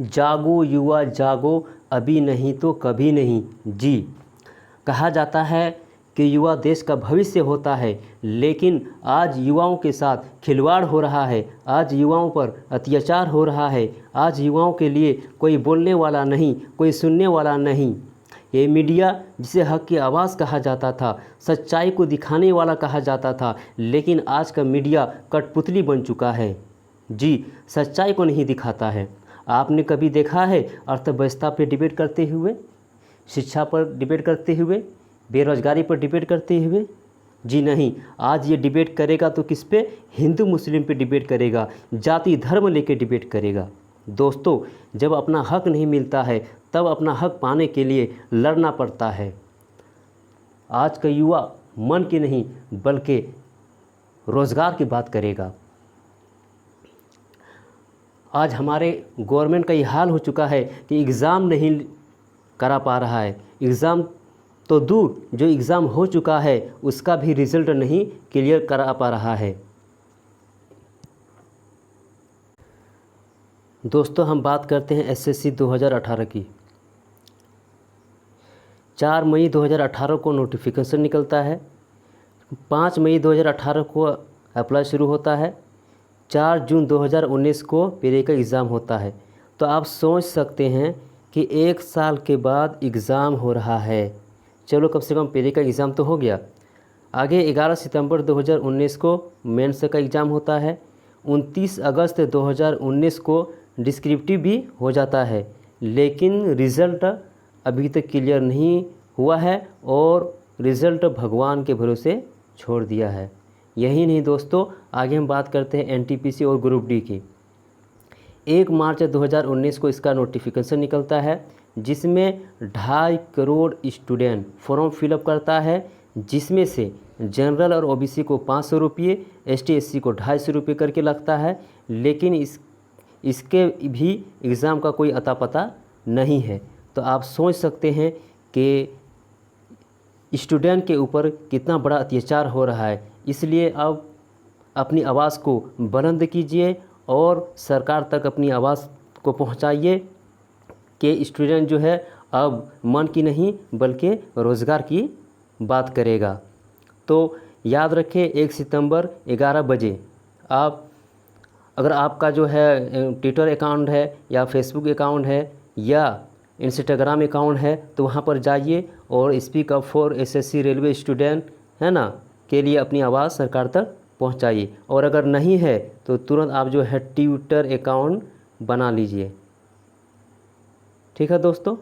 जागो युवा जागो, अभी नहीं तो कभी नहीं। जी, कहा जाता है कि युवा देश का भविष्य होता है, लेकिन आज युवाओं के साथ खिलवाड़ हो रहा है, आज युवाओं पर अत्याचार हो रहा है, आज युवाओं के लिए कोई बोलने वाला नहीं, कोई सुनने वाला नहीं। ये मीडिया जिसे हक की आवाज़ कहा जाता था, सच्चाई को दिखाने वाला कहा जाता था, लेकिन आज का मीडिया कठपुतली बन चुका है। जी, सच्चाई को नहीं दिखाता है। आपने कभी देखा है अर्थव्यवस्था पर डिबेट करते हुए, शिक्षा पर डिबेट करते हुए, बेरोजगारी पर डिबेट करते हुए? जी नहीं, आज ये डिबेट करेगा तो किस पे? हिंदू मुस्लिम पे डिबेट करेगा, जाति धर्म लेके डिबेट करेगा। दोस्तों, जब अपना हक नहीं मिलता है तब अपना हक पाने के लिए लड़ना पड़ता है। आज का युवा मन की नहीं बल्कि रोज़गार की बात करेगा। आज हमारे गवर्नमेंट का ये हाल हो चुका है कि एग्ज़ाम नहीं करा पा रहा है। एग्ज़ाम तो दूर, जो एग्ज़ाम हो चुका है उसका भी रिज़ल्ट नहीं क्लियर करा पा रहा है। दोस्तों, हम बात करते हैं एसएससी 2018 की। 4 मई 2018 को नोटिफिकेशन निकलता है, 5 मई 2018 को अप्लाई शुरू होता है, 4 जून 2019 को पेरे का एग्ज़ाम होता है। तो आप सोच सकते हैं कि 1 साल के बाद एग्ज़ाम हो रहा है। चलो, कम से कम पेरे का एग्ज़ाम तो हो गया। आगे 11 सितंबर 2019 को मेंस का एग्ज़ाम होता है। 29 अगस्त 2019 को डिस्क्रिप्टिव भी हो जाता है, लेकिन रिज़ल्ट अभी तक क्लियर नहीं हुआ है और रिज़ल्ट भगवान के भरोसे छोड़ दिया है। यही नहीं दोस्तों, आगे हम बात करते हैं एनटीपीसी और ग्रुप डी की। 1 मार्च 2019 को इसका नोटिफिकेशन निकलता है, जिसमें 2.5 करोड़ स्टूडेंट फॉर्म फिलअप करता है, जिसमें से जनरल और ओबीसी को 500 रुपये, एसटी एससी को 250 रुपये करके लगता है। लेकिन इसके भी एग्ज़ाम का कोई अता पता नहीं है। तो आप सोच सकते हैं कि स्टूडेंट के ऊपर कितना बड़ा अत्याचार हो रहा है। इसलिए अब अपनी आवाज़ को बुलंद कीजिए और सरकार तक अपनी आवाज़ को पहुंचाइए कि स्टूडेंट जो है अब मन की नहीं बल्कि रोज़गार की बात करेगा। तो याद रखें, 1 सितंबर 11 बजे आप, अगर आपका जो है ट्विटर अकाउंट है या फेसबुक अकाउंट है या इंस्टाग्राम अकाउंट है, तो वहाँ पर जाइए और speak up for SSC railway student, है ना, के लिए अपनी आवाज़ सरकार तक पहुँचाइए। और अगर नहीं है तो तुरंत आप जो है ट्विटर अकाउंट बना लीजिए। ठीक है दोस्तों।